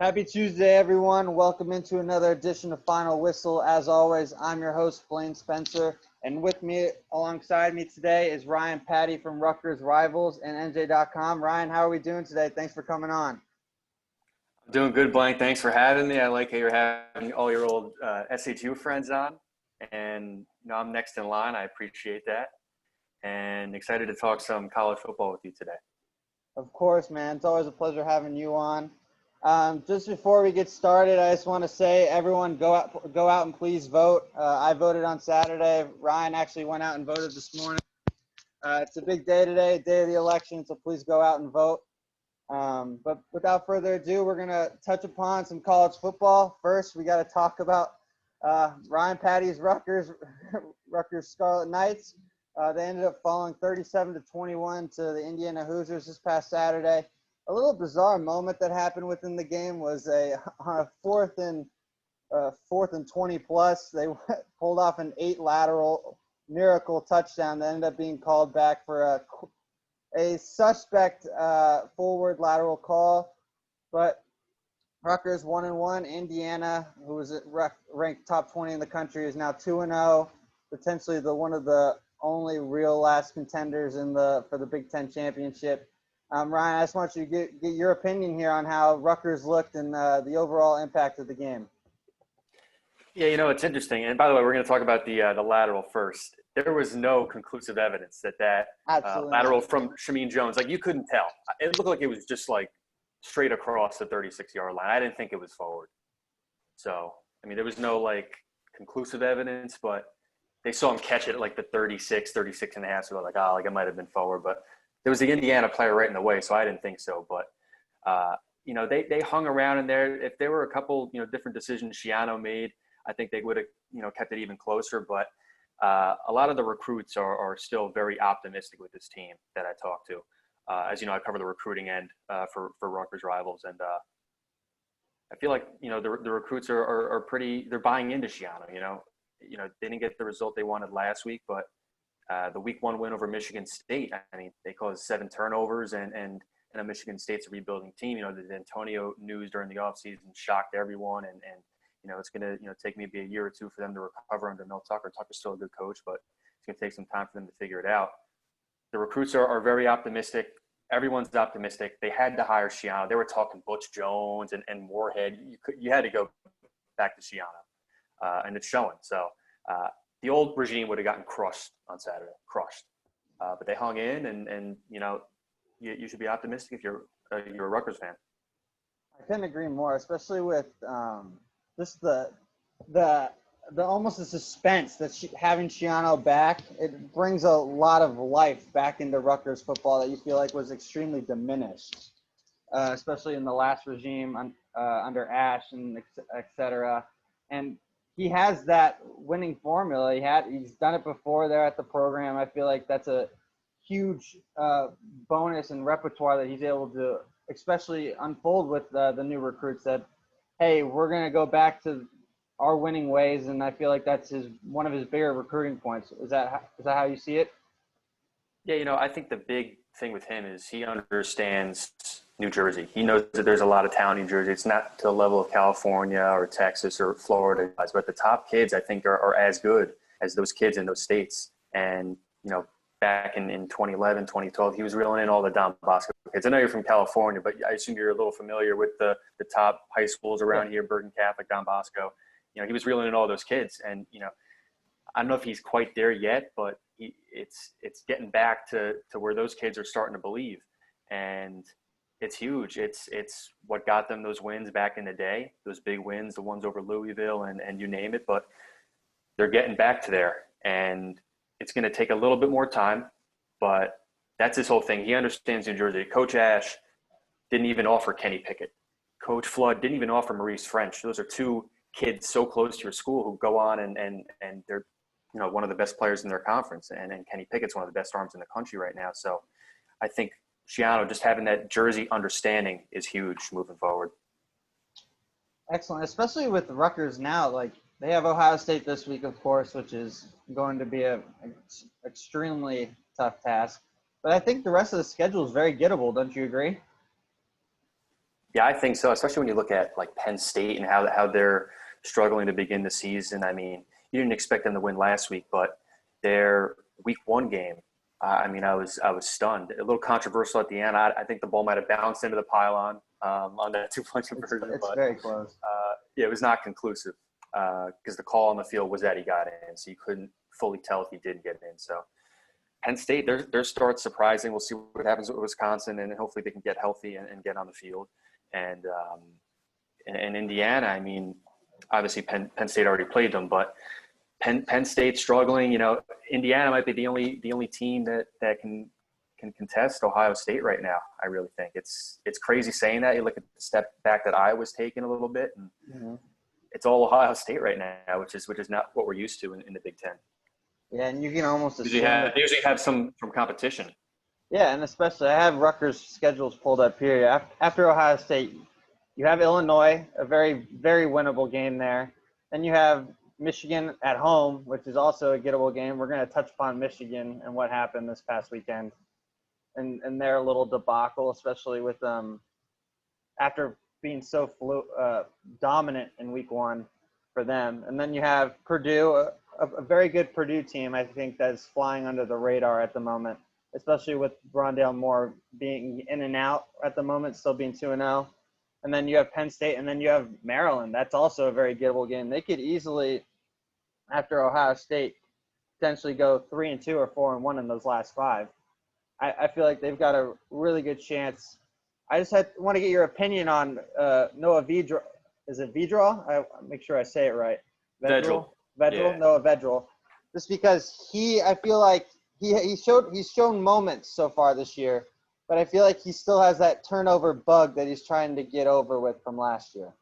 Happy Tuesday, everyone. Welcome into another edition of Final Whistle. As always, I'm your host, Blaine Spencer, and with me, alongside me today is Patti from Rutgers Rivals and NJ.com. Ryan, how are we doing today? Thanks for coming on. I'm doing good, Blaine. Thanks for having me. I like how you're having all your old SHU friends on, and I'm next in line. I appreciate that, and excited to talk some college football with you today. Of course, man. It's always a pleasure having you on. Just before we get started, I just want to say, everyone, go out and please vote. I voted on Saturday. Ryan actually went out and voted this morning. It's a big day today, day of the election, so please go out and vote. But without further ado, we're going to touch upon some college football. First, we got to talk about Patty's Rutgers Scarlet Knights. They ended up falling 37-21 to the Indiana Hoosiers this past Saturday. A little bizarre moment that happened within the game was on a fourth and 20 plus. They pulled off an 8 lateral miracle touchdown that ended up being called back for a suspect forward lateral call. But Rutgers 1-1. Indiana, who was ranked top 20 in the country, is now 2-0. Potentially one of the only real last contenders for the Big Ten championship. Ryan, I just want you to get your opinion here on how Rutgers looked and the overall impact of the game. Yeah, it's interesting. And by the way, we're going to talk about the lateral first. There was no conclusive evidence that lateral from Shameen Jones, you couldn't tell. It looked like it was just straight across the 36-yard line. I didn't think it was forward. So, there was no conclusive evidence, but they saw him catch it at the 36 and a half. So they're it might have been forward, but there was the Indiana player right in the way, so I didn't think so. But, they hung around in there. If there were a couple, different decisions Schiano made, I think they would have, kept it even closer. But a lot of the recruits are still very optimistic with this team that I talk to. As you know, I cover the recruiting end for Rutgers Rivals. And I feel like, the recruits are pretty – they're buying into Schiano, they didn't get the result they wanted last week, but the week 1 win over Michigan State, they caused 7 turnovers, and Michigan State's a rebuilding team. The Antonio news during the offseason shocked everyone, and it's going to take maybe a year or two for them to recover under Mel Tucker. Tucker's still a good coach, but it's going to take some time for them to figure it out. The recruits are very optimistic. Everyone's optimistic. They had to hire Schiano. They were talking Butch Jones and Moorhead. You had to go back to Schiano, and it's showing. So the old regime would have gotten crushed on Saturday, but they hung in, and you should be optimistic if you're a Rutgers fan. I couldn't agree more, especially with just the almost the suspense that having Schiano back. It brings a lot of life back into Rutgers football that you feel like was extremely diminished, especially in the last regime under Ash and et cetera. And he has that winning formula. He's done it before there at the program. I feel like that's a huge bonus and repertoire that he's able to especially unfold with the new recruits that, hey, we're going to go back to our winning ways. And I feel like that's one of his bigger recruiting points. Is that how you see it? Yeah, I think the big thing with him is he understands New Jersey. He knows that there's a lot of talent in New Jersey. It's not to the level of California or Texas or Florida, but the top kids, I think, are as good as those kids in those states. And, back in 2011, 2012, he was reeling in all the Don Bosco kids. I know you're from California, but I assume you're a little familiar with the top high schools around here, Bergen Catholic, Don Bosco. He was reeling in all those kids. And, I don't know if he's quite there yet, but it's getting back to where those kids are starting to believe. And it's huge. It's what got them those wins back in the day, those big wins, the ones over Louisville and you name it. But they're getting back to there. And it's going to take a little bit more time, but that's his whole thing. He understands New Jersey. Coach Ash didn't even offer Kenny Pickett. Coach Flood didn't even offer Maurice French. Those are 2 kids so close to your school who go on and they're one of the best players in their conference. And Kenny Pickett's one of the best arms in the country right now. So I think Schiano just having that Jersey understanding is huge moving forward. Excellent, especially with Rutgers now. They have Ohio State this week, of course, which is going to be an extremely tough task. But I think the rest of the schedule is very gettable. Don't you agree? Yeah, I think so, especially when you look at like Penn State and how they're struggling to begin the season. I mean, you didn't expect them to win last week, but their week one game, I mean, I was stunned. A little controversial at the end. I think the ball might have bounced into the pylon on that two-point conversion, It's but very close. yeah, it was not conclusive because the call on the field was that he got in, so you couldn't fully tell if he did get in. So Penn State, their start's surprising. We'll see what happens with Wisconsin, and hopefully they can get healthy and get on the field. And Indiana, I mean, obviously Penn State already played them, but Penn State's struggling. You know, Indiana might be the only team that can contest Ohio State right now. I really think it's crazy saying that. You look at the step back that Iowa's taken a little bit, and it's all Ohio State right now, which is not what we're used to in the Big Ten. Yeah, and you can almost assume they usually have some from competition. Yeah, and especially I have Rutgers schedules pulled up here. After Ohio State, you have Illinois, a very, very winnable game there. Then you have Michigan at home, which is also a gettable game. We're going to touch upon Michigan and what happened this past weekend and their little debacle, especially with after being so dominant in week one for them. And then you have Purdue, a very good Purdue team, I think, that's flying under the radar at the moment, especially with Rondale Moore being in and out at the moment, still being 2-0. And then you have Penn State, and then you have Maryland. That's also a very gettable game. They could easily, after Ohio State, potentially go 3-2 or 4-1 in those last five. I feel like they've got a really good chance. I just want to get your opinion on Noah Vedral. Is it Vedral? I make sure I say it right. Vedral. Yeah. Noah Vedral. Just because I feel like he's shown moments so far this year, but I feel like he still has that turnover bug that he's trying to get over with from last year.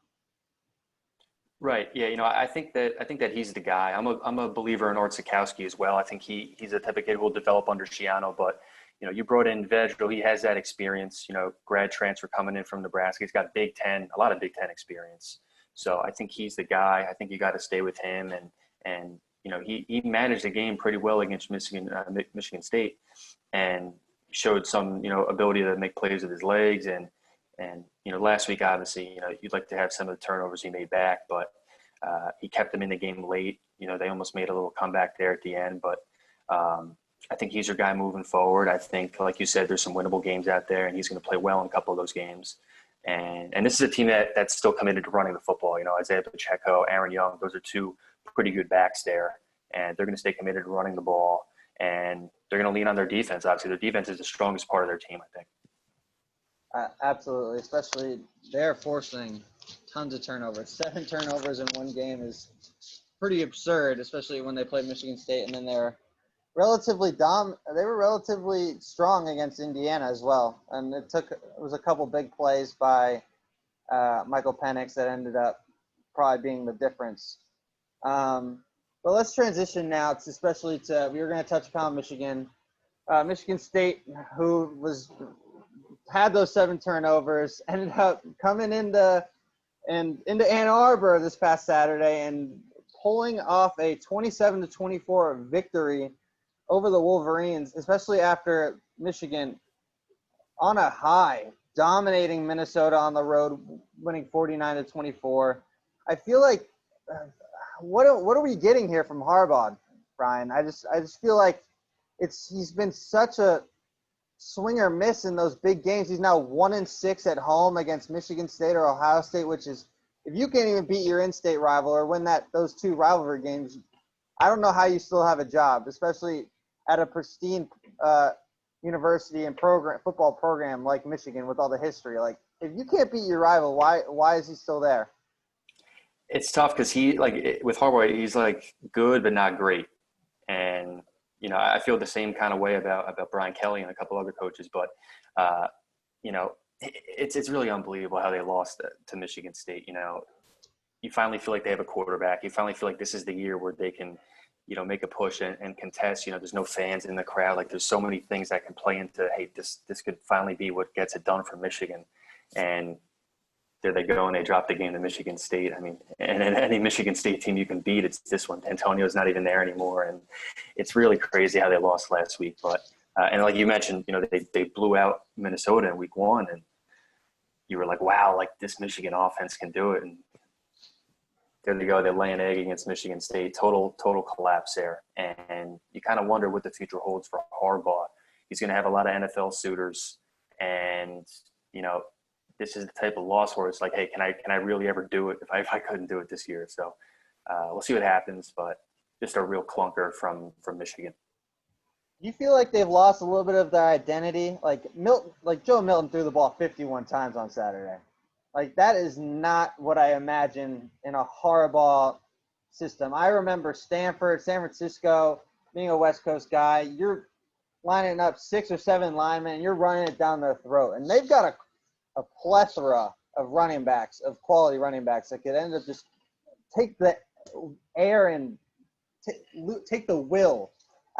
Right. Yeah. You know, I think that he's the guy. I'm a believer in Ortsikowski as well. I think he's a type of kid who will develop under Schiano, but you know, you brought in Vedral. He has that experience, you know, grad transfer coming in from Nebraska. He's got a lot of Big Ten experience. So I think he's the guy. I think you got to stay with him. And you know, he managed the game pretty well against Michigan State and showed some, you know, ability to make plays with his legs. And you know, last week, obviously, you know, you'd like to have some of the turnovers he made back, but he kept them in the game late. You know, they almost made a little comeback there at the end, but I think he's your guy moving forward. I think, like you said, there's some winnable games out there, and he's going to play well in a couple of those games. And this is a team that's still committed to running the football. You know, Isaiah Pacheco, Aaron Young, those are two pretty good backs there, and they're going to stay committed to running the ball, and they're going to lean on their defense. Obviously, their defense is the strongest part of their team, I think. Absolutely, especially they're forcing tons of turnovers. 7 turnovers in one game is pretty absurd, especially when they play Michigan State, and then they were relatively strong against Indiana as well. And it was a couple big plays by Michael Penix that ended up probably being the difference. But let's transition now we were going to touch upon Michigan. Michigan State, who had those 7 turnovers, ended up coming into Ann Arbor this past Saturday and pulling off a 27-24 victory over the Wolverines, especially after Michigan on a high, dominating Minnesota on the road, winning 49-24. I feel like what are we getting here from Harbaugh, Brian? I just feel like he's been such a swing or miss in those big games. He's now 1-6 at home against Michigan State or Ohio State, which is, if you can't even beat your in-state rival or win those 2 rivalry games, I don't know how you still have a job, especially at a pristine university and football program like Michigan with all the history. Like, if you can't beat your rival, why is he still there? It's tough because with Harbaugh, he's like good but not great, and you know, I feel the same kind of way about Brian Kelly and a couple other coaches, but you know, it's really unbelievable how they lost to Michigan State. You know, you finally feel like they have a quarterback. You finally feel like this is the year where they can, you know, make a push and contest. You know, there's no fans in the crowd. Like, there's so many things that can play into, hey, this could finally be what gets it done for Michigan. And there they go, and they drop the game to Michigan State. I mean, and any Michigan State team you can beat, it's this one. Antonio's not even there anymore, and it's really crazy how they lost last week. But and like you mentioned, you know, they blew out Minnesota in week 1, and you were like, wow, like this Michigan offense can do it. And there they go. They lay an egg against Michigan State. Total collapse there. And you kind of wonder what the future holds for Harbaugh. He's going to have a lot of NFL suitors. And, this is the type of loss where it's like, hey, can I really ever do it if I couldn't do it this year? So we'll see what happens. But just a real clunker from Michigan. Do you feel like they've lost a little bit of their identity? Like Joe Milton threw the ball 51 times on Saturday. Like, that is not what I imagine in a Harbaugh system. I remember Stanford, San Francisco, being a West Coast guy. You're lining up 6 or 7 linemen, and you're running it down their throat. And they've got a plethora of running backs, of quality running backs that could end up just take the air and take the will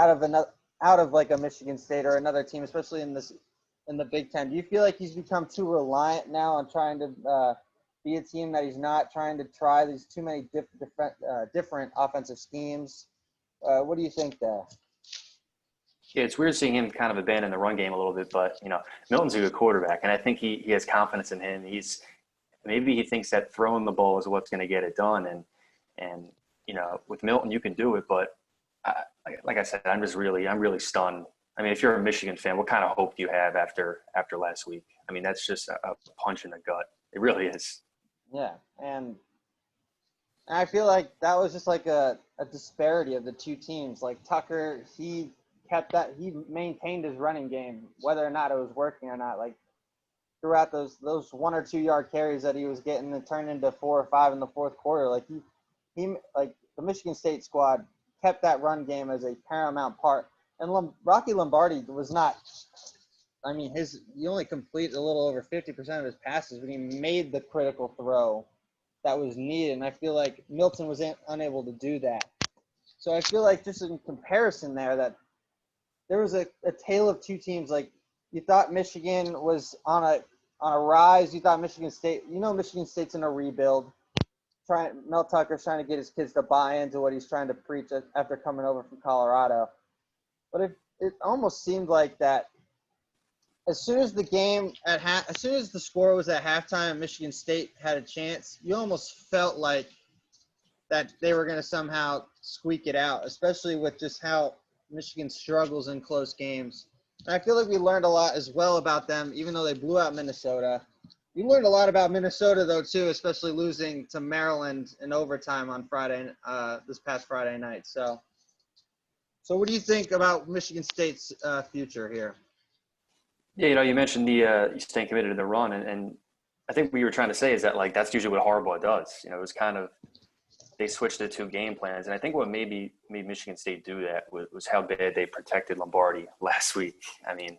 out of like a Michigan State or another team, especially in the Big Ten. Do you feel like he's become too reliant now on trying to be a team that he's not trying to try these too many different offensive schemes? What do you think there? Yeah, it's weird seeing him kind of abandon the run game a little bit, but Milton's a good quarterback, and I think he has confidence in him. Maybe he thinks that throwing the ball is what's going to get it done, and with Milton you can do it, but like I said, I'm really stunned. I mean, if you're a Michigan fan, what kind of hope do you have after last week? I mean, that's just a punch in the gut. It really is. Yeah, and I feel like that was just like a disparity of the two teams. Like Tucker, he maintained his running game, whether or not it was working or not. Like throughout those 1 or 2 yard carries that he was getting and turned into 4 or 5 in the fourth quarter. Like he like the Michigan State squad kept that run game as a paramount part. And Rocky Lombardi was not – I mean, he only completed a little over 50% of his passes, but he made the critical throw that was needed. And I feel like Milton was unable to do that. So I feel like just in comparison that there was a tale of two teams. Like you thought Michigan was on a rise. You thought Michigan State – Michigan State's in a rebuild. Mel Tucker's trying to get his kids to buy into what he's trying to preach after coming over from Colorado. But it almost seemed like that as soon as the score was at halftime and Michigan State had a chance, you almost felt like that they were going to somehow squeak it out, especially with just how Michigan struggles in close games. And I feel like we learned a lot as well about them, even though they blew out Minnesota. We learned a lot about Minnesota, though, too, especially losing to Maryland in overtime on this past Friday night. So what do you think about Michigan State's future here? Yeah, you mentioned the staying committed to the run, and I think what you were trying to say is that, like, that's usually what Harbaugh does. It was kind of they switched the two game plans, and I think what made Michigan State do that was how bad they protected Lombardi last week. I mean,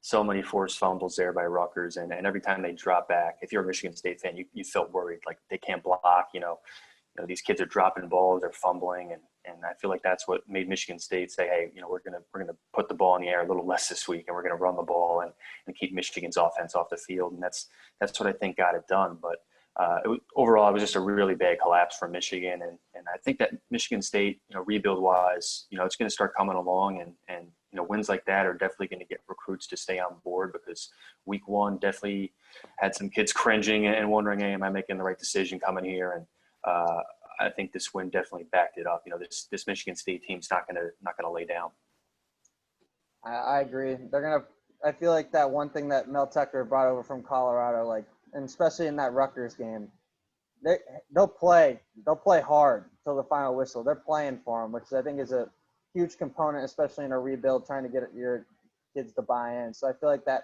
so many forced fumbles there by Rutgers, and every time they drop back, if you're a Michigan State fan, you felt worried, like they can't block. These kids are dropping balls, they're fumbling, and I feel like that's what made Michigan State say, hey, we're gonna put the ball in the air a little less this week, and we're gonna run the ball and keep Michigan's offense off the field, and that's what I think got it done. But overall, it was just a really bad collapse for Michigan, and I think that Michigan State, rebuild wise, it's going to start coming along, and wins like that are definitely going to get recruits to stay on board, because week one definitely had some kids cringing and wondering, hey, am I making the right decision coming here? And I think this win definitely backed it up. This Michigan State team's not gonna lay down. I agree. I feel like that one thing that Mel Tucker brought over from Colorado, and especially in that Rutgers game, they'll play hard till the final whistle. They're playing for them, which I think is a huge component, especially in a rebuild, trying to get your kids to buy in. So I feel like that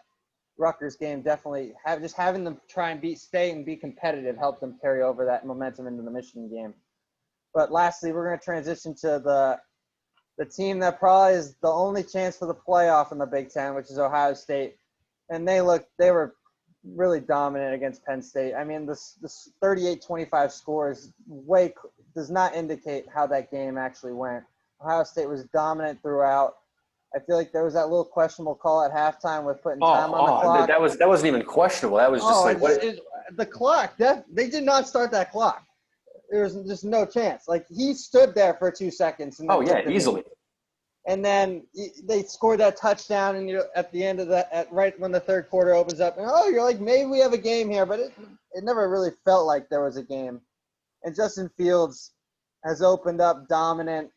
Rutgers game definitely having them try and stay and be competitive helped them carry over that momentum into the Michigan game. But lastly, we're going to transition to the team that probably is the only chance for the playoff in the Big Ten, which is Ohio State. And they were really dominant against Penn State. I mean, this 38-25 score does not indicate how that game actually went. Ohio State was dominant throughout. I feel like there was that little questionable call at halftime with putting time on the clock. That wasn't even questionable. That was just the clock. They did not start that clock. There was just no chance. Like, he stood there for 2 seconds. And easily. And then they scored that touchdown, and at the end of right when the third quarter opens up, and you're like, maybe we have a game here, but it never really felt like there was a game. And Justin Fields has opened up dominant.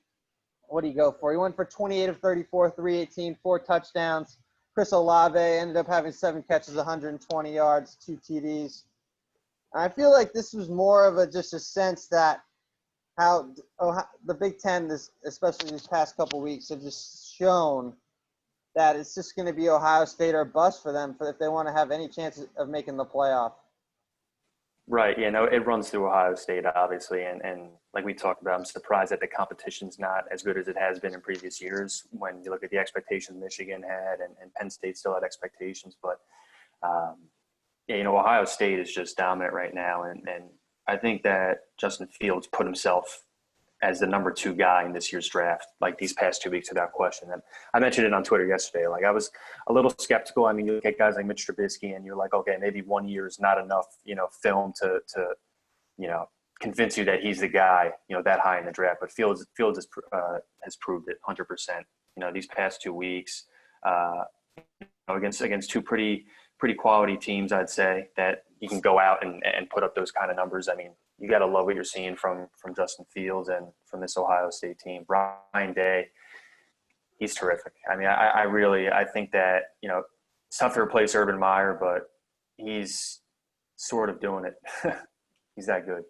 What do you go for? He went for 28 of 34, 318, 4 touchdowns. Chris Olave ended up having 7 catches, 120 yards, 2 TDs. I feel like this was more of just a sense that how the Big Ten, especially these past couple weeks, have just shown that it's just going to be Ohio State or bust for them if they want to have any chance of making the playoff. Right. Yeah, no, it runs through Ohio State, obviously. And like we talked about, I'm surprised that the competition's not as good as it has been in previous years when you look at the expectations Michigan had and Penn State still had expectations. But, Ohio State is just dominant right now. And I think that Justin Fields put himself as the number 2 guy in this year's draft, like these past 2 weeks without question. And I mentioned it on Twitter yesterday. Like, I was a little skeptical. I mean, you look at guys like Mitch Trubisky and you're like, okay, maybe 1 year is not enough, film to convince you that he's the guy, that high in the draft. But Fields has proved it 100%. These past 2 weeks against 2 pretty quality teams, I'd say, that you can go out and put up those kind of numbers. I mean, you got to love what you're seeing from Justin Fields and from this Ohio State team. Ryan Day, he's terrific. I mean, I think that, it's tough to replace Urban Meyer, but he's sort of doing it. He's that good.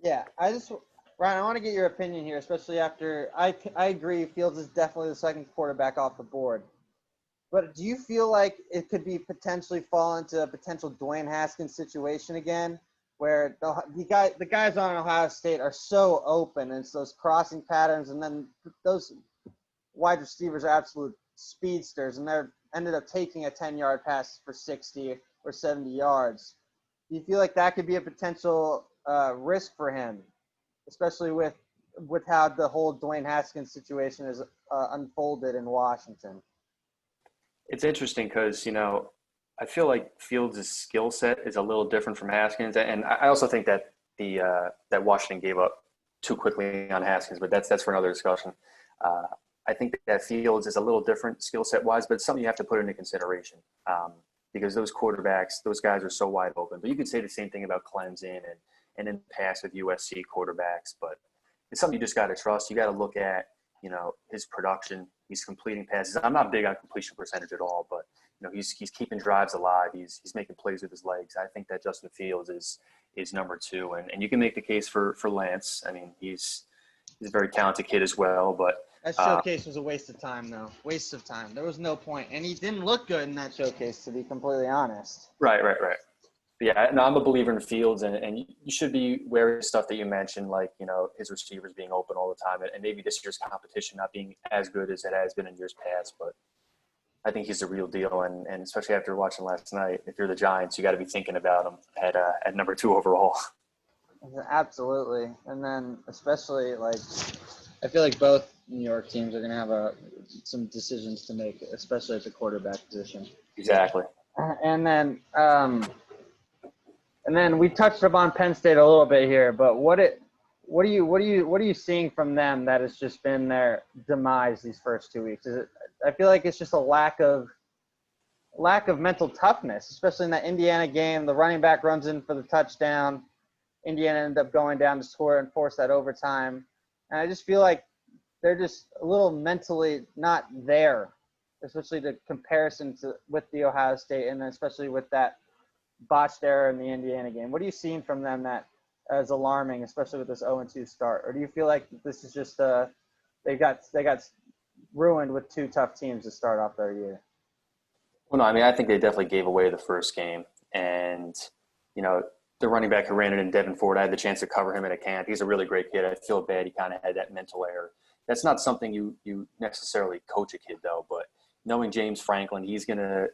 Yeah, Ryan, I want to get your opinion here, especially after I agree Fields is definitely the second quarterback off the board. But do you feel like it could be potentially fall into a potential Dwayne Haskins situation again, where the guys on Ohio State are so open, and it's those crossing patterns, and then those wide receivers are absolute speedsters, and they're ended up taking a 10-yard pass for 60 or 70 yards. Do you feel like that could be a potential risk for him, especially with how the whole Dwayne Haskins situation is unfolded in Washington? It's interesting because, I feel like Fields' skill set is a little different from Haskins. And I also think that that Washington gave up too quickly on Haskins, but that's for another discussion. I think that Fields is a little different skill set wise, but it's something you have to put into consideration because those quarterbacks, those guys are so wide open. But you could say the same thing about Clemson and in the past with USC quarterbacks, but it's something you just got to trust. You got to look at, his production. He's completing passes. I'm not big on completion percentage at all, but he's keeping drives alive. He's making plays with his legs. I think that Justin Fields is number 2, and you can make the case for Lance. I mean, he's a very talented kid as well, but that showcase was a waste of time, though. Waste of time. There was no point, and he didn't look good in that showcase, to be completely honest. Right. Yeah, no, I'm a believer in Fields, and you should be wary of stuff that you mentioned, like, his receivers being open all the time, and maybe this year's competition not being as good as it has been in years past. But I think he's the real deal, and especially after watching last night, if you're the Giants, you got to be thinking about him at number 2 overall. Absolutely, and then especially, I feel like both New York teams are going to have some decisions to make, especially at the quarterback position. Exactly. And then we touched upon Penn State a little bit here, but what are you seeing from them that has just been their demise these first 2 weeks? I feel like it's just a lack of mental toughness, especially in that Indiana game. The running back runs in for the touchdown. Indiana ended up going down to score and force that overtime. And I just feel like they're just a little mentally not there, especially the comparison with the Ohio State, and especially with that botched error in the Indiana game. What are you seeing from them that is alarming, especially with this 0-2 start? Or do you feel like this is just they got ruined with 2 tough teams to start off their year? Well, no, I mean, I think they definitely gave away the first game. And, the running back who ran it in Devin Ford, I had the chance to cover him at a camp. He's a really great kid. I feel bad he kind of had that mental error. That's not something you necessarily coach a kid, though. But knowing James Franklin, he's going to,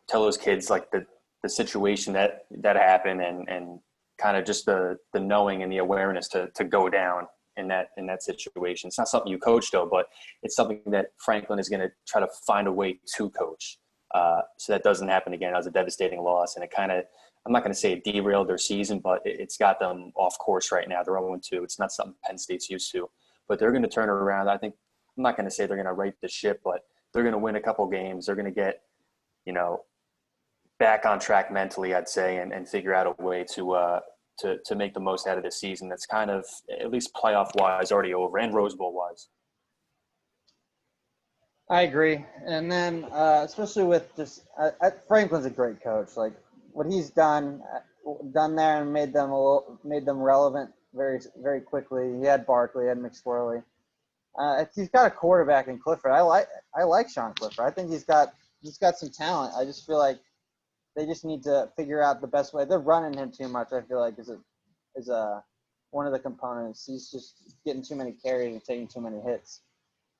tell those kids, like, the situation that happened and kind of just the knowing and the awareness to go down in that situation. It's not something you coach, though, but it's something that Franklin is going to try to find a way to coach so that doesn't happen again. That was a devastating loss, and it kind of, I'm not going to say it derailed their season, but it's got them off course right now. They're 0-2. It's not something Penn State's used to, but they're going to turn it around. I think I'm not going to say they're going to right the ship, but they're going to win a couple games. They're going to get, back on track mentally, I'd say, and figure out a way to make the most out of this season that's kind of, at least playoff-wise, already over, and Rose Bowl-wise. I agree. And then, especially with just Franklin's a great coach. Like what he's done there and made them relevant very, very quickly. He had Barkley, he had McSorley. He's got a quarterback in Clifford. I like Sean Clifford. I think he's got some talent. I just feel like they just need to figure out the best way. They're running him too much. I feel like is one of the components. He's just getting too many carries and taking too many hits.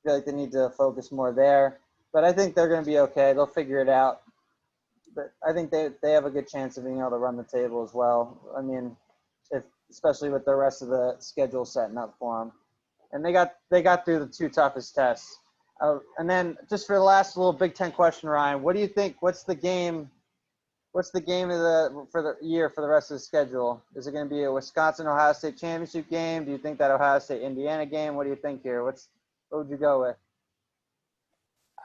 I feel like they need to focus more there. But I think they're going to be okay. They'll figure it out. But I think they have a good chance of being able to run the table as well. I mean, especially with the rest of the schedule setting up for them. And they got through the two toughest tests. And then just for the last little Big Ten question, Ryan, what do you think? What's the game for the year for the rest of the schedule? Is it going to be a Wisconsin-Ohio State championship game? Do you think that Ohio State-Indiana game? What do you think here? What would you go with?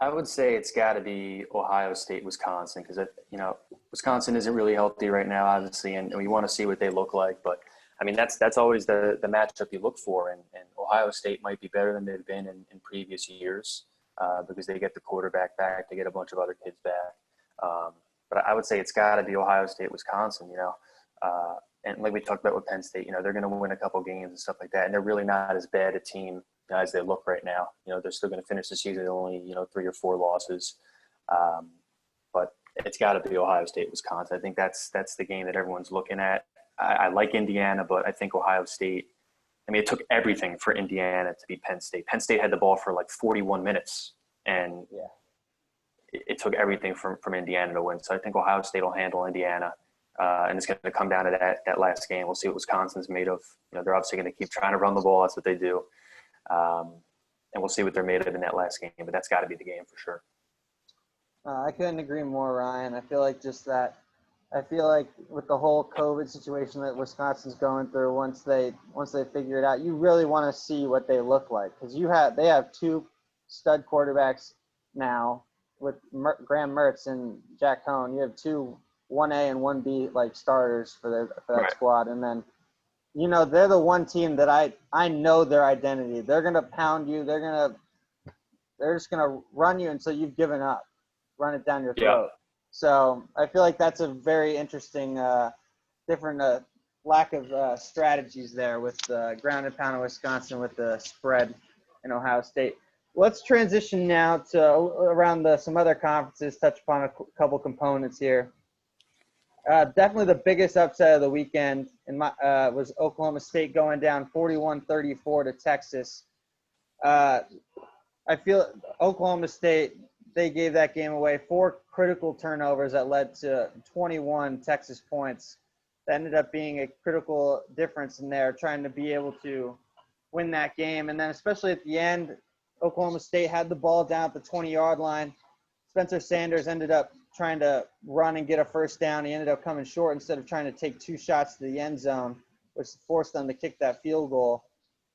I would say it's got to be Ohio State-Wisconsin because, Wisconsin isn't really healthy right now, obviously, and we want to see what they look like. But, I mean, that's always the matchup you look for, and Ohio State might be better than they've been in previous years because they get the quarterback back, they get a bunch of other kids back. But I would say it's got to be Ohio State-Wisconsin, and like we talked about with Penn State, they're going to win a couple games and stuff like that, and they're really not as bad a team as they look right now. They're still going to finish the season with only 3 or 4 losses, but it's got to be Ohio State-Wisconsin. I think that's the game that everyone's looking at. I like Indiana, but I think Ohio State. I mean, it took everything for Indiana to beat Penn State. Penn State had the ball for like 41 minutes, and it took everything from Indiana to win. So I think Ohio State will handle Indiana, and it's going to come down to that last game. We'll see what Wisconsin's made of. They're obviously going to keep trying to run the ball. That's what they do. And we'll see what they're made of in that last game. But that's got to be the game for sure. I couldn't agree more, Ryan. I feel like with the whole COVID situation that Wisconsin's going through, once they figure it out, you really want to see what they look like because they have 2 stud quarterbacks now with Graham Mertz and Jack Cohn. You have 2 1A and 1B like starters for that right. squad, and then they're the one team that I know their identity. They're gonna pound you. They're just gonna run you until you've given up, run it down your throat. Yeah. So I feel like that's a very interesting, different lack of strategies there with the ground and pound of Wisconsin with the spread in Ohio State. Let's transition now to around some other conferences, touch upon a couple components here. Definitely the biggest upset of the weekend was Oklahoma State going down 41-34 to Texas. I feel Oklahoma State, they gave that game away. 4 critical turnovers that led to 21 Texas points. That ended up being a critical difference in there, trying to be able to win that game. And then especially at the end, Oklahoma State had the ball down at the 20-yard line. Spencer Sanders ended up trying to run and get a first down. He ended up coming short instead of trying to take 2 shots to the end zone, which forced them to kick that field goal.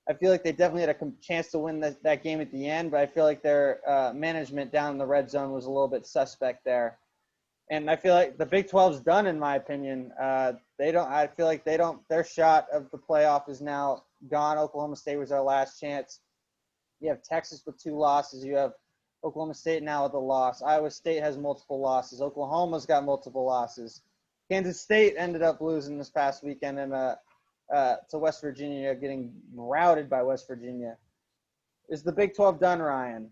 I feel like they definitely had a chance to win that game at the end, but I feel like their management down in the red zone was a little bit suspect there. And I feel like the Big 12's done, in my opinion. Their shot of the playoff is now gone. Oklahoma State was their last chance. You have Texas with 2 losses. You have Oklahoma State now with a loss. Iowa State has multiple losses. Oklahoma's got multiple losses. Kansas State ended up losing this past weekend to West Virginia, getting routed by West Virginia. Is the Big 12 done, Ryan?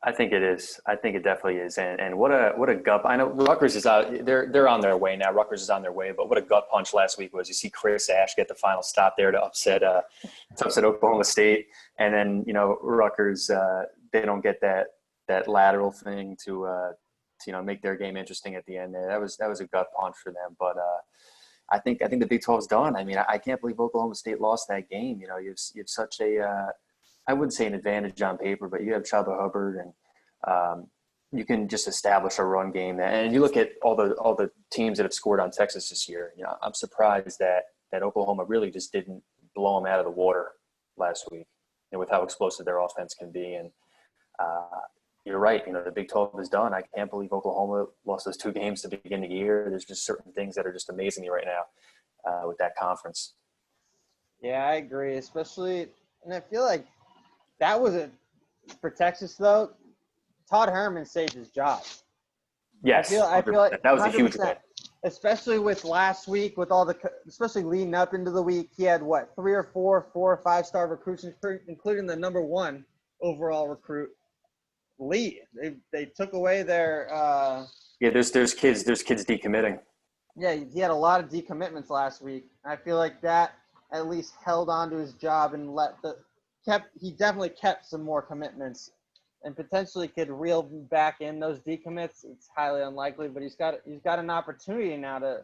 I think it is. I think it definitely is. And what a gut. I know Rutgers is out. They're on their way now. Rutgers is on their way. But what a gut punch last week was. You see Chris Ash get the final stop there to upset Oklahoma State, and then Rutgers they don't get that lateral thing to make their game interesting at the end there. That was a gut punch for them. But I think the Big 12 is done. I mean, I can't believe Oklahoma State lost that game. You have such a I wouldn't say an advantage on paper, but you have Chuba Hubbard, and you can just establish a run game. And you look at all the teams that have scored on Texas this year. I'm surprised that Oklahoma really just didn't blow them out of the water last week. with how explosive their offense can be. And you're right. The Big 12 is done. I can't believe Oklahoma lost those 2 games to begin the year. There's just certain things that are just amazing me right now with that conference. Yeah, I agree. Especially, and I feel like that was for Texas though. Todd Herman saved his job. Yes, I feel like that was a huge win. Especially with last week, with especially leading up into the week, he had 3 or 4 or 5-star recruits, including the number 1 overall recruit, Lee. They took away their. There's kids decommitting. Yeah, he had a lot of decommitments last week. I feel like that at least held on to his job and he definitely kept some more commitments and potentially could reel back in those decommits. It's highly unlikely, but he's got an opportunity now to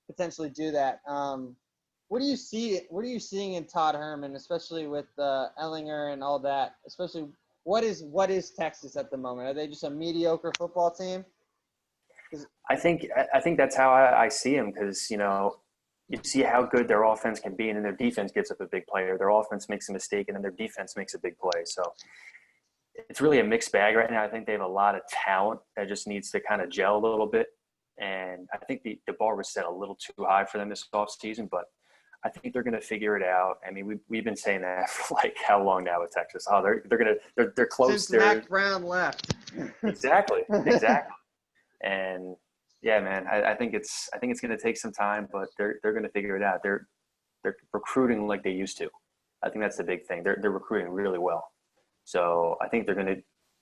potentially do that. What are you seeing in Todd Herman, especially with Ellinger and all that? Especially what is Texas at the moment? Are they just a mediocre football team? I think that's how I see him, because you see how good their offense can be, and then their defense gives up a big play, or their offense makes a mistake, and then their defense makes a big play. So it's really a mixed bag right now. I think they have a lot of talent that just needs to kind of gel a little bit. And I think the bar was set a little too high for them this offseason, but I think they're going to figure it out. I mean, we've been saying that for like how long now with Texas? Oh, they're close. Since Mac Brown left. Exactly. And yeah, man, I think it's going to take some time, but they're going to figure it out. They're recruiting like they used to. I think that's the big thing. They're recruiting really well. So I think they're going to,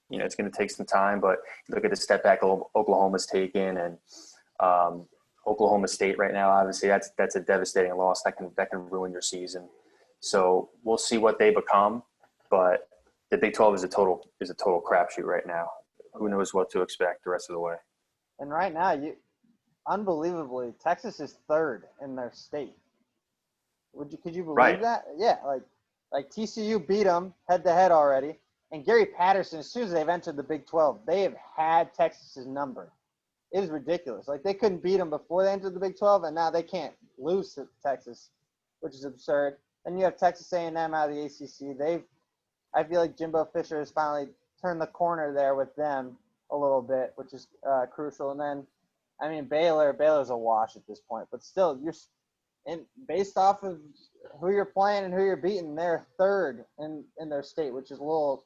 it's going to take some time, but look at the step back Oklahoma's taken, and Oklahoma State right now, obviously that's a devastating loss that can ruin your season. So we'll see what they become, but the Big 12 is a total crapshoot right now. Who knows what to expect the rest of the way. And right now, unbelievably, Texas is 3rd in their state. Could you believe that? Yeah, like TCU beat them head-to-head already. And Gary Patterson, as soon as they've entered the Big 12, they have had Texas's number. It is ridiculous. Like, they couldn't beat them before they entered the Big 12, and now they can't lose to Texas, which is absurd. Then you have Texas A&M out of the ACC. I feel like Jimbo Fisher has finally turned the corner there with them a little bit, which is crucial. And then, I mean, Baylor's a wash at this point. But still, based off of who you're playing and who you're beating, they're 3rd in their state, which is a little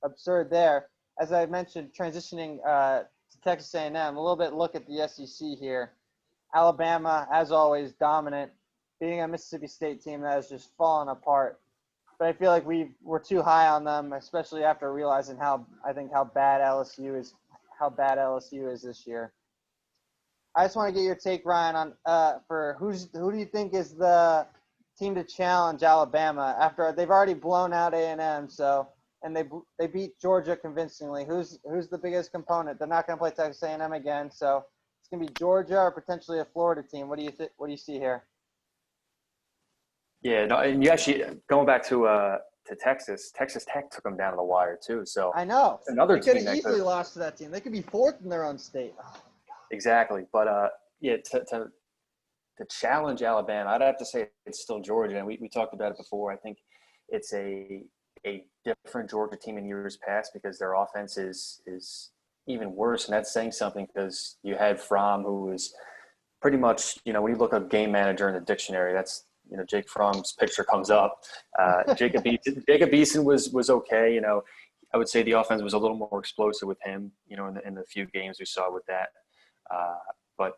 absurd there. As I mentioned, transitioning to Texas A&M, a little bit look at the SEC here. Alabama, as always, dominant, beating a Mississippi State team that has just fallen apart. But I feel like we're too high on them, especially after realizing how bad LSU is this year. I just want to get your take, Ryan, on for who do you think is the team to challenge Alabama after they've already blown out A&M, and they beat Georgia convincingly. Who's the biggest component? They're not going to play Texas A&M again, so it's going to be Georgia or potentially a Florida team. What do you see here? Yeah, no, and you actually going back to Texas Tech took them down to the wire too. So I know another they team could have easily lost to that team. They could be 4th in their own state. Oh, exactly, but to challenge Alabama, I'd have to say it's still Georgia, and we talked about it before. I think it's a different Georgia team in years past because their offense is even worse, and that's saying something because you had Fromm, who was pretty much, when you look up game manager in the dictionary, that's Jake Fromm's picture comes up. Jacob Eason was okay. I would say the offense was a little more explosive with him, in the few games we saw with that. But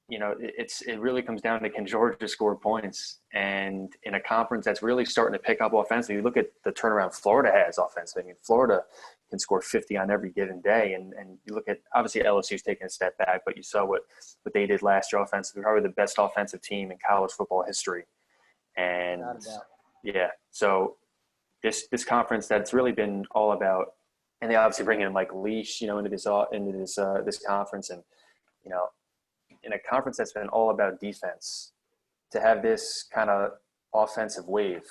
it really comes down to, can Georgia score points? And in a conference that's really starting to pick up offensively, you look at the turnaround Florida has offensively. I mean, Florida can score 50 on every given day. And you look at, obviously LSU's taking a step back, but you saw what they did last year offensively, probably the best offensive team in college football history. And yeah, so this conference that's really been all about, and they obviously bring in Mike Leach, into this conference, and in a conference that's been all about defense, to have this kind of offensive wave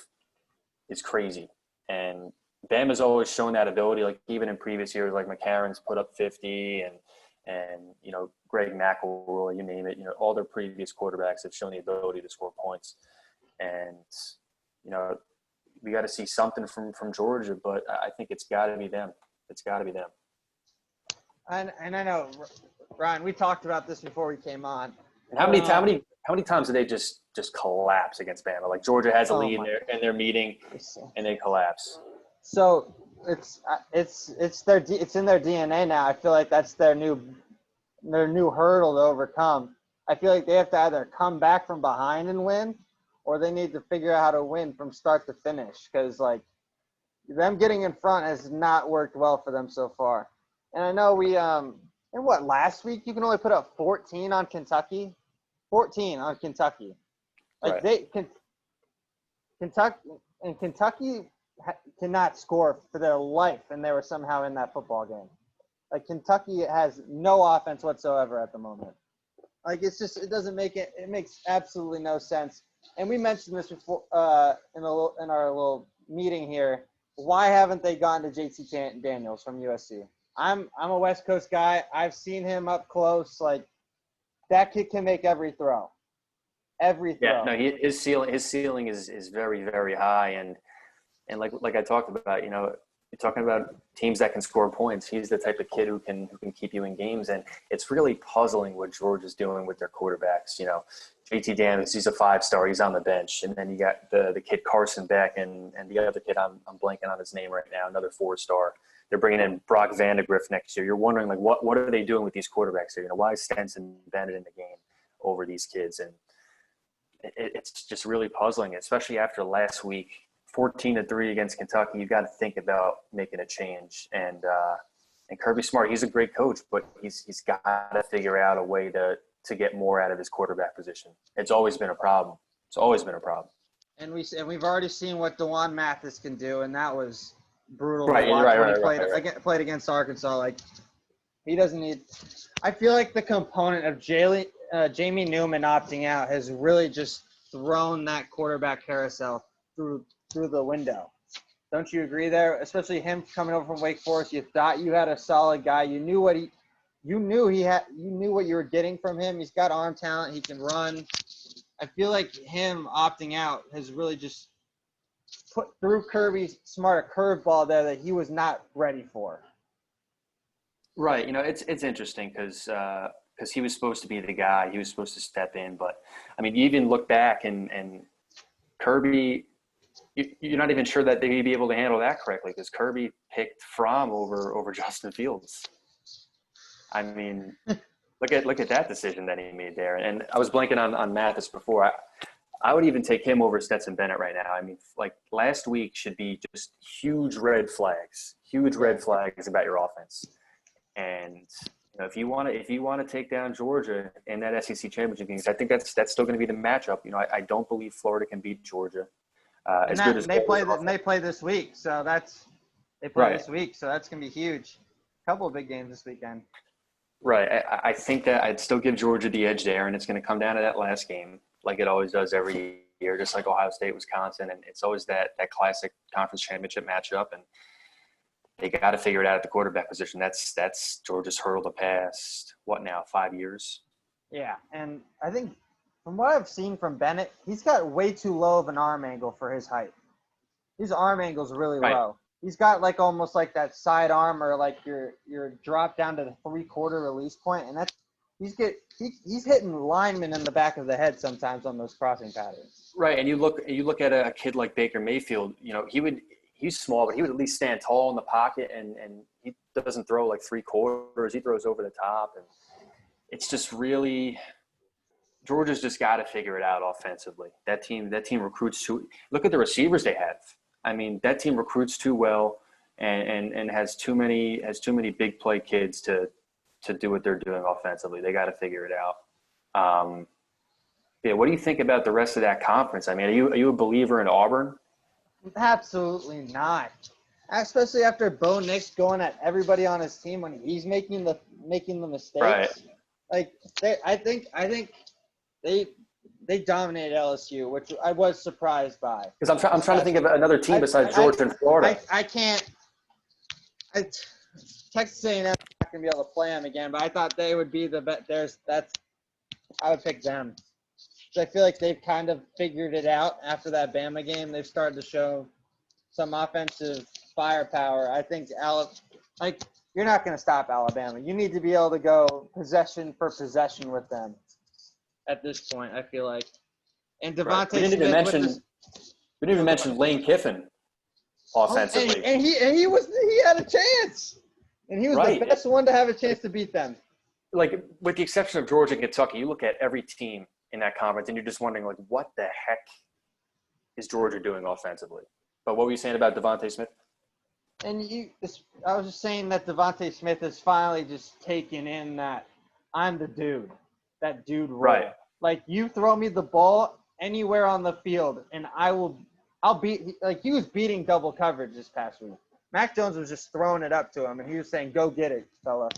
is crazy. And Bama's always shown that ability, like even in previous years, like McCarron's put up 50, and Greg McElroy, you name it, all their previous quarterbacks have shown the ability to score points. And, we got to see something from Georgia, but I think it's got to be them. It's got to be them. And I know, Ryan, we talked about this before we came on. And how many times did they just collapse against Bama? Like Georgia has a lead in their meeting, and they collapse. So it's in their DNA now. I feel like that's their new hurdle to overcome. I feel like they have to either come back from behind and win, or they need to figure out how to win from start to finish. Because like them getting in front has not worked well for them so far. And I know we last week you can only put up 14 on Kentucky. 14 on Kentucky. Like right. Kentucky cannot score for their life, and they were somehow in that football game. Like Kentucky has no offense whatsoever at the moment. Like it makes absolutely no sense. And we mentioned this before in our little meeting here. Why haven't they gone to JT Daniels from USC? I'm a West Coast guy. I've seen him up close. Like that kid can make every throw. Every throw. Yeah, no, his ceiling is very, very high, and like I talked about, you're talking about teams that can score points. He's the type of kid who can keep you in games, and it's really puzzling what Georgia's doing with their quarterbacks. JT Daniels, he's a 5-star, he's on the bench, and then you got the kid Carson Beck, and the other kid I'm blanking on his name right now, another 4-star. They're bringing in Brock Vandagriff next year. You're wondering like what are they doing with these quarterbacks here? Why is Stenson Bennett in the game over these kids? And it's just really puzzling, especially after last week, 14-3 against Kentucky. You've got to think about making a change. And Kirby Smart, he's a great coach, but he's got to figure out a way to get more out of his quarterback position. It's always been a problem. And we've already seen what DeJuan Mathis can do, and that was brutal. Right. Played against Arkansas. Like he doesn't need. I feel like the component of Jamie Newman opting out has really just thrown that quarterback carousel through the window. Don't you agree there? Especially him coming over from Wake Forest. You thought you had a solid guy. You knew what you were getting from him. He's got arm talent. He can run. I feel like him opting out has really just threw Kirby Smart a curveball there that he was not ready for. Right. It's interesting because he was supposed to be the guy. He was supposed to step in. But, I mean, you even look back and Kirby, you're not even sure that they'd be able to handle that correctly because Kirby picked Fromm over Justin Fields. I mean, look at that decision that he made there. And I was blanking on Mathis before. I would even take him over Stetson Bennett right now. I mean, like last week should be just huge red flags about your offense. And if you want to take down Georgia in that SEC championship games, I think that's still going to be the matchup. I don't believe Florida can beat Georgia. They play this week, so that's this week, so that's going to be huge. A couple of big games this weekend. Right. I think that I'd still give Georgia the edge there, and it's going to come down to that last game, like it always does every year, just like Ohio State, Wisconsin, and it's always that classic conference championship matchup, and they got to figure it out at the quarterback position. That's Georgia's hurdle the past 5 years? Yeah, and I think from what I've seen from Bennett, he's got way too low of an arm angle for his height. His arm angle's really low. He's got like almost like that side arm or like your drop down to the 3/4 release point, and that's he's hitting linemen in the back of the head sometimes on those crossing patterns. Right, and you look at a kid like Baker Mayfield. He's small, but he would at least stand tall in the pocket, and he doesn't throw like 3/4. He throws over the top, and it's just really Georgia's just got to figure it out offensively. That team recruits too. Look at the receivers they have. I mean, that team recruits too well, and has too many big play kids to do what they're doing offensively. They got to figure it out. What do you think about the rest of that conference? I mean, are you a believer in Auburn? Absolutely not. Especially after Bo Nix going at everybody on his team when he's making the mistakes. Right. Like I think they dominated LSU, which I was surprised by. Because I'm trying to think of another team besides Georgia and Florida. I can't. Texas A&M not gonna be able to play them again, but I thought they would be the best. I would pick them. I feel like they've kind of figured it out after that Bama game. They've started to show some offensive firepower, I think you're not going to stop Alabama. You need to be able to go possession for possession with them at this point, I feel like. And Devontae right. We didn't even mention Lane Kiffin offensively. And he had a chance. And he was the best one to have a chance to beat them. Like, with the exception of Georgia and Kentucky, you look at every team in that conference and you're just wondering, like, what the heck is Georgia doing offensively? But what were you saying about Devontae Smith? And I was just saying that Devontae Smith has finally just taken in that I'm the dude, that dude role. Right. Like, you throw me the ball anywhere on the field, and I'll beat. Like, he was beating double coverage this past week. Mac Jones was just throwing it up to him, and he was saying, "Go get it, fella."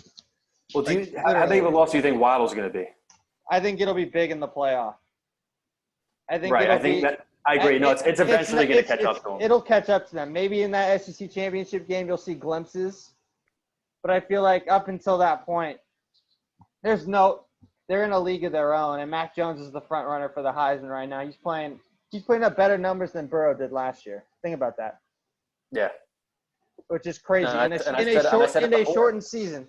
Well, how big of a loss do you think Waddle's going to be? I think it'll be big in the playoff. I think I agree. No, it's eventually going to catch up to them. It'll catch up to them. Maybe in that SEC championship game, you'll see glimpses. But I feel like up until that point, they're in a league of their own, and Mac Jones is the front runner for the Heisman right now. He's putting up better numbers than Burrow did last year. Think about that. Yeah. Which is crazy. In a shortened season,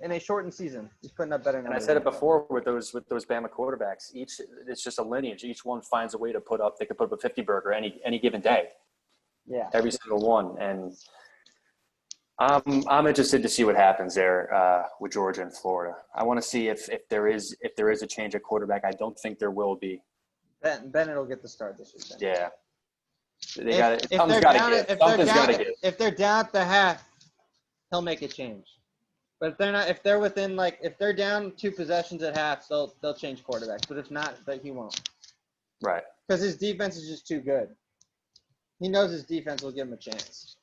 he's putting up better numbers. And I said it before with those Bama quarterbacks. It's just a lineage. Each one finds a way to put up. They could put up a 50-burger any given day. Yeah. Every single one. And I'm interested to see what happens there with Georgia and Florida. I want to see if there is a change at quarterback. I don't think there will be. Bennett will get the start this week. Yeah. Something's got to give. If they're down at the half, he'll make a change. But if they're down 2 possessions at half, they'll change quarterbacks. But if not, he won't. Right. Because his defense is just too good. He knows his defense will give him a chance.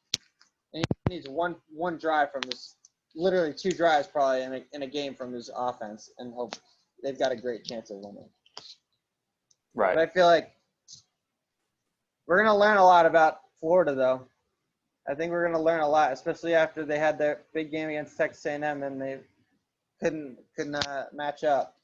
And he needs one drive from this, literally 2 drives probably in a game from his offense, and they've got a great chance of winning. Right. But I feel like we're going to learn a lot about Florida, though. I think we're going to learn a lot, especially after they had their big game against Texas A&M and they couldn't match up.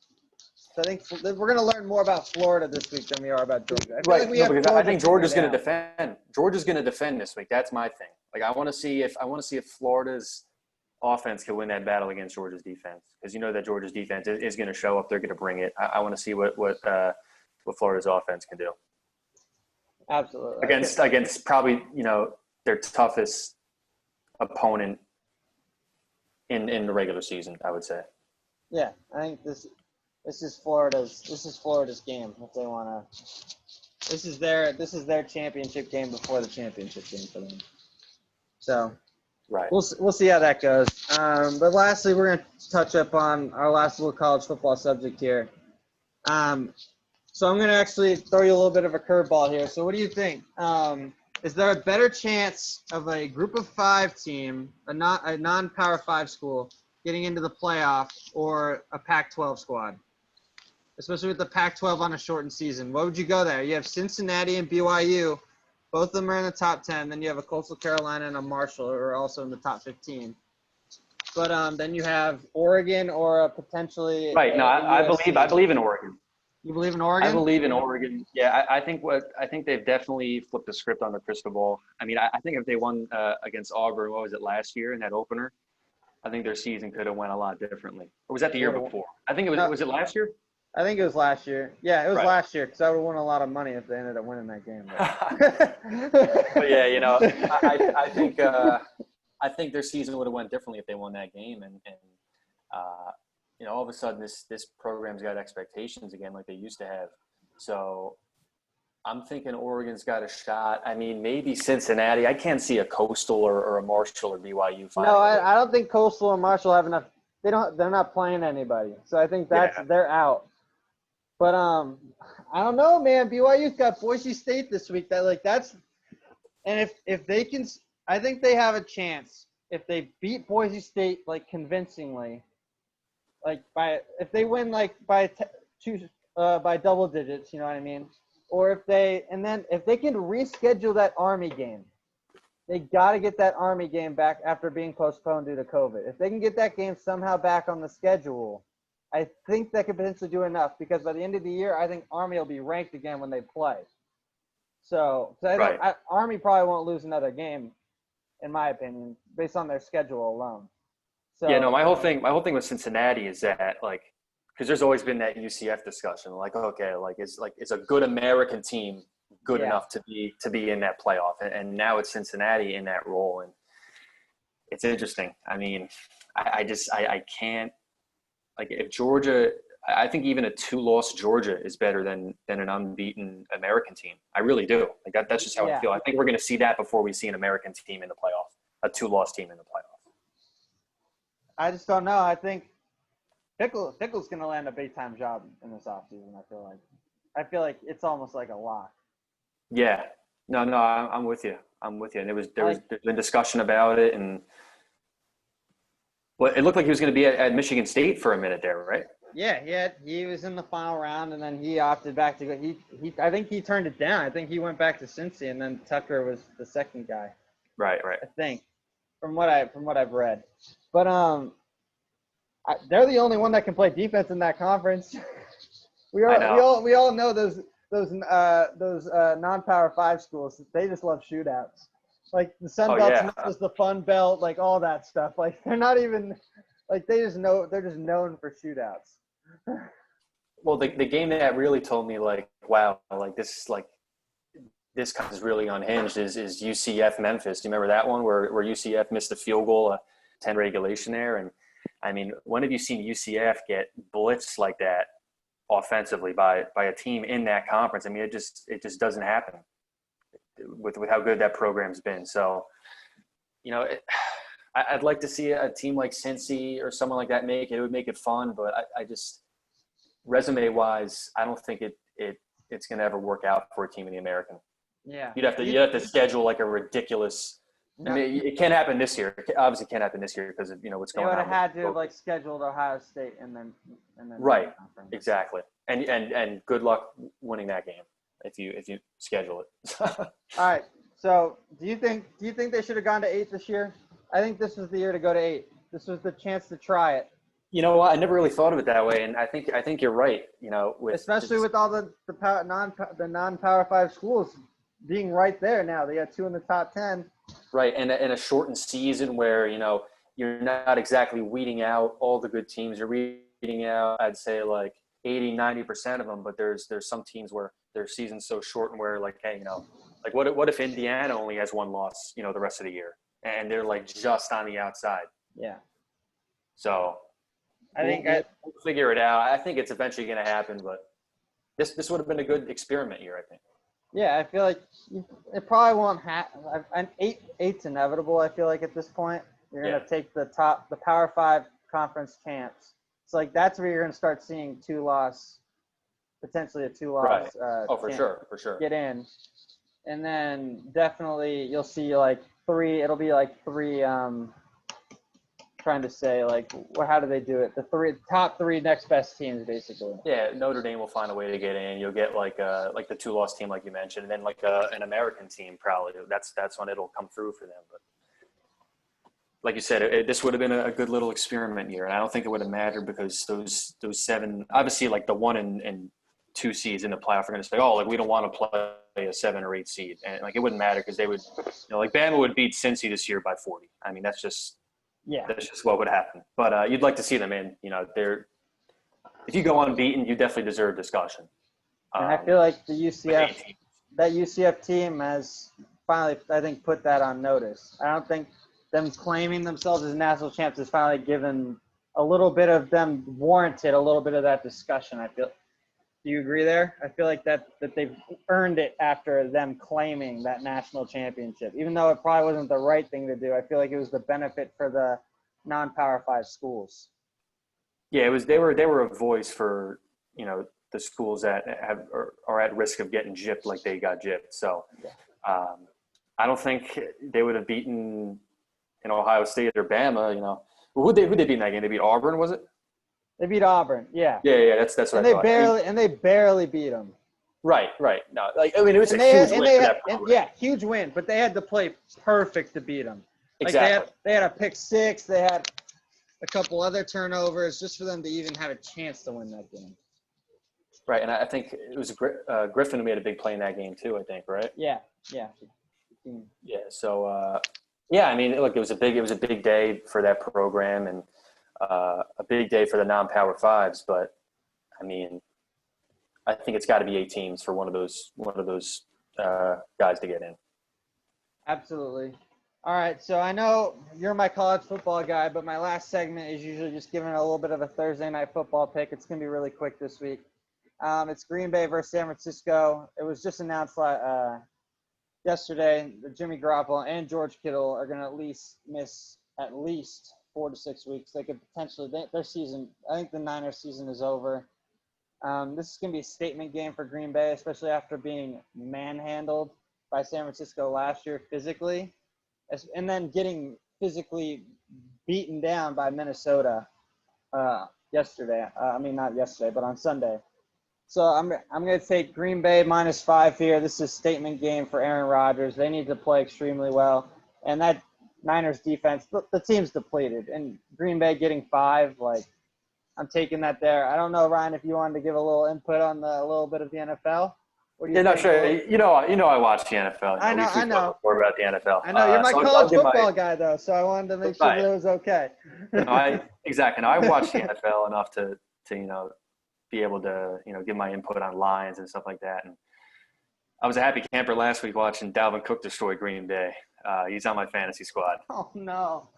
So I think we're going to learn more about Florida this week than we are about Georgia. I think Georgia's going to defend. Georgia's going to defend this week. That's my thing. Like, I want to see if Florida's offense can win that battle against Georgia's defense, because you know that Georgia's defense is going to show up. They're going to bring it. I want to see what Florida's offense can do. Absolutely. Against probably, their toughest opponent in the regular season, I would say. Yeah, I think this is Florida's game if they want to. This is their championship game before the championship game for them. So, right. We'll see how that goes. But lastly, we're going to touch up on our last little college football subject here. So I'm going to actually throw you a little bit of a curveball here. So what do you think? Is there a better chance of a group of 5 team, a non-Power 5 school, getting into the playoff, or a Pac-12 squad? Especially with the Pac-12 on a shortened season. What would you go there? You have Cincinnati and BYU. Both of them are in the top 10. Then you have a Coastal Carolina and a Marshall, who are also in the top 15. But then you have Oregon or a potentially. Right. No, I believe in Oregon. You believe in Oregon? I believe in Oregon. Yeah, I think they've definitely flipped the script on the crystal ball. I mean, I think if they won against Auburn, what was it, last year in that opener, I think their season could have went a lot differently. Or was that the year before? I think it was. Was it last year? I think it was last year. Yeah, it was last year, because I would have won a lot of money if they ended up winning that game. But yeah, I think their season would have went differently if they won that game, and all of a sudden this program's got expectations again like they used to have. So I'm thinking Oregon's got a shot. I mean, maybe Cincinnati. I can't see a Coastal or a Marshall or BYU final. No, I don't think Coastal or Marshall have enough. They're not playing anybody. So I think they're out. But I don't know, man. BYU's got Boise State this week. And if they can, I think they have a chance if they beat Boise State convincingly. If they win by double digits, you know what I mean? Or if they can reschedule that Army game, they got to get that Army game back after being postponed due to COVID. If they can get that game somehow back on the schedule, I think that could potentially do enough, because by the end of the year, I think Army will be ranked again when they play. So I think Army probably won't lose another game. in my opinion, based on their schedule alone. So yeah, no, my whole thing with Cincinnati is that like, because there's always been that UCF discussion, like, okay, is a good American team good enough to be in that playoff, and now it's Cincinnati in that role, and it's interesting. I mean, I can't, like, if Georgia, I think even a 2-loss Georgia is better than an unbeaten American team. I really do. Like that's just how I feel. I think we're going to see that before we see an American team in the playoff, a 2-loss team in the playoff. I just don't know. I think Pickle's going to land a big-time job in this offseason, I feel like it's almost like a lock. Yeah. No, I'm with you. And there's been discussion about it, and well, it looked like he was going to be at Michigan State for a minute there, right? Yeah, he was in the final round, and then he opted back to go. I think he turned it down. I think he went back to Cincy, and then Tucker was the second guy. Right. I think, from what I've read, but they're the only one that can play defense in that conference. we all know those non-Power 5 schools. They just love shootouts. Like the Sun Belt's known as the Fun Belt, like all that stuff. Like they're not even like they're just known for shootouts. Well, the game that really told me like, wow, this is really unhinged is UCF Memphis. Do you remember that one where UCF missed a field goal, 10 regulation there? And I mean, when have you seen UCF get blitzed like that offensively by a team in that conference? I mean, it just doesn't happen with how good that program's been. So, I'd like to see a team like Cincy or someone like that make it. It would make it fun, but I just resume-wise, I don't think it's going to ever work out for a team in the American. Yeah, you'd have to schedule like a ridiculous. I mean, it can't happen this year. It obviously can't happen this year because of what's going on. They would have had to have scheduled Ohio State and then right, exactly. And good luck winning that game if you schedule it. All right. So do you think they should have gone to 8 this year? I think this was the year to go to 8. This was the chance to try it. You know what? I never really thought of it that way, and I think you're right. Especially with all the non-Power 5 schools being right there now. They got 2 in the top 10. Right, and a shortened season where you're not exactly weeding out all the good teams. You're weeding out, I'd say, like 80-90% of them. But there's some teams where their season's so short and where like, hey, like what if Indiana only has 1 loss, the rest of the year, and they're like just on the outside. Yeah. So I think we'll figure it out. I think it's eventually going to happen, but this would have been a good experiment year, I think. Yeah, I feel like it probably won't happen. An 8's inevitable. I feel like at this point, you're gonna take the Power 5 conference champs. It's like that's where you're gonna start seeing potentially a 2-loss. Right. For sure. Get in, and then definitely you'll see like 3. It'll be like 3. Trying to say like, how do they do it? The top 3 next best teams, basically. Yeah, Notre Dame will find a way to get in. You'll get like the 2-loss team, like you mentioned, and then like an American team probably. That's when it'll come through for them. But like you said, this would have been a good little experiment year, and I don't think it would have mattered because those 7, obviously, like the 1 and 2 seeds in the playoff are going to say, oh, like we don't want to play a 7 or 8 seed, and like it wouldn't matter because they would, like Bama would beat Cincy this year by 40. I mean, that's just. Yeah, that's just what would happen. But you'd like to see them in. If you go unbeaten, you definitely deserve discussion. And I feel like the UCF team has finally, I think, put that on notice. I don't think them claiming themselves as national champs has finally given a little bit of them warranted a little bit of that discussion. I feel. Do you agree there? I feel like that they've earned it after them claiming that national championship, even though it probably wasn't the right thing to do. I feel like it was the benefit for the non-Power 5 schools. Yeah, it was. They were a voice for the schools that are at risk of getting gypped like they got gypped. So I don't think they would have beaten Ohio State or Bama. Who they beat in that game? They beat Auburn, was it? They beat Auburn, yeah. Yeah, that's what I thought. They barely beat them. Right. No, it was a huge win for that program. Yeah, huge win, but they had to play perfect to beat them. Exactly. They had a pick 6. They had a couple other turnovers just for them to even have a chance to win that game. Right, and I think it was Griffin who made a big play in that game too, I think, right? Yeah. Yeah, so Yeah, I mean, look, it was a big day for that program, and a big day for the non-power fives. But I mean, I think it's got to be 8 teams for one of those guys to get in. Absolutely. All right, so I know you're my college football guy, but my last segment is usually just giving a little bit of a Thursday night football pick. It's going to be really quick this week. It's Green Bay versus San Francisco. It was just announced yesterday that Jimmy Garoppolo and George Kittle are going to at least miss at least 4 to 6 weeks. They could potentially their season. I think the Niners season is over. This is going to be a statement game for Green Bay, especially after being manhandled by San Francisco last year physically, and then getting physically beaten down by Minnesota yesterday. I mean, not yesterday, but on Sunday. So I'm going to take Green Bay -5 here. This is a statement game for Aaron Rodgers. They need to play extremely well. And that Niners defense, the team's depleted. And Green Bay getting 5, I'm taking that there. I don't know, Ryan, if you wanted to give a little input on a little bit of the NFL. What do you Yeah, no, think? sure. I watch the NFL. I know. We've talked before about the NFL. I know you're my so college football guy, though, so I wanted to make sure right. that it was okay. No, exactly. No, I watch the NFL enough to be able to give my input on lines and stuff like that. And I was a happy camper last week watching Dalvin Cook destroy Green Bay. He's on my fantasy squad. Oh no.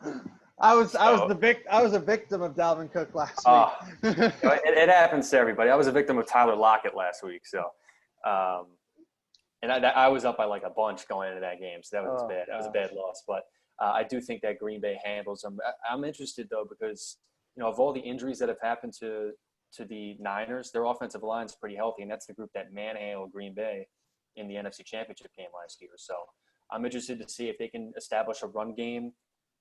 I was a victim of Dalvin Cook last week. It happens to everybody. I was a victim of Tyler Lockett last week, so and I was up by like a bunch going into that game, so that was bad. That was a bad loss, but I do think that Green Bay handles them. I'm interested though because of all the injuries that have happened to the Niners, their offensive line is pretty healthy, and that's the group that manhandled Green Bay in the NFC Championship game last year. So I'm interested to see if they can establish a run game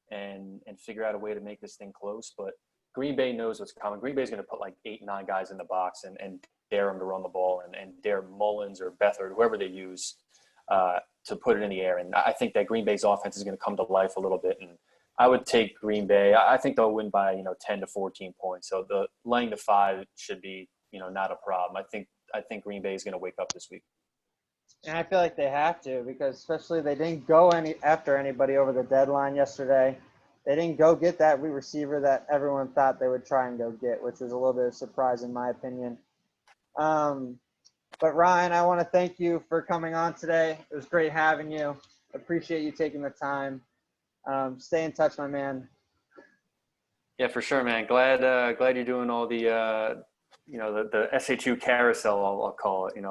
and figure out a way to make this thing close. But Green Bay knows what's coming. Green Bay is going to put like 8, 9 guys in the box and dare them to run the ball and dare Mullins or Beathard, whoever they use, to put it in the air. And I think that Green Bay's offense is going to come to life a little bit. And I would take Green Bay. I think they'll win by 10 to 14 points. So the laying the 5 should be not a problem. I think Green Bay is going to wake up this week. And I feel like they have to, because especially they didn't go after anybody over the deadline yesterday. They didn't go get that receiver that everyone thought they would try and go get, which was a little bit of a surprise in my opinion. But Ryan, I want to thank you for coming on today. It was great having you. Appreciate you taking the time. Stay in touch, my man. Yeah, for sure, man. Glad you're doing all the the SHU carousel, I'll call it.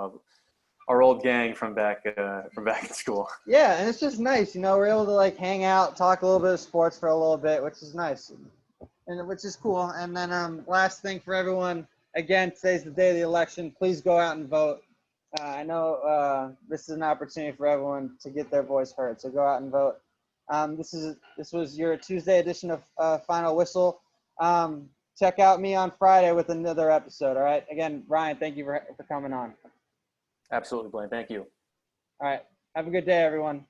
Our old gang from back in school. Yeah, and it's just nice. We're able to hang out, talk a little bit of sports for a little bit, which is nice, and which is cool. And then last thing for everyone, again, today's the day of the election. Please go out and vote. I know this is an opportunity for everyone to get their voice heard, so go out and vote. This was your Tuesday edition of Final Whistle. Check out me on Friday with another episode. All right. Again, Ryan, thank you for coming on. Absolutely, Blaine. Thank you. All right. Have a good day, everyone.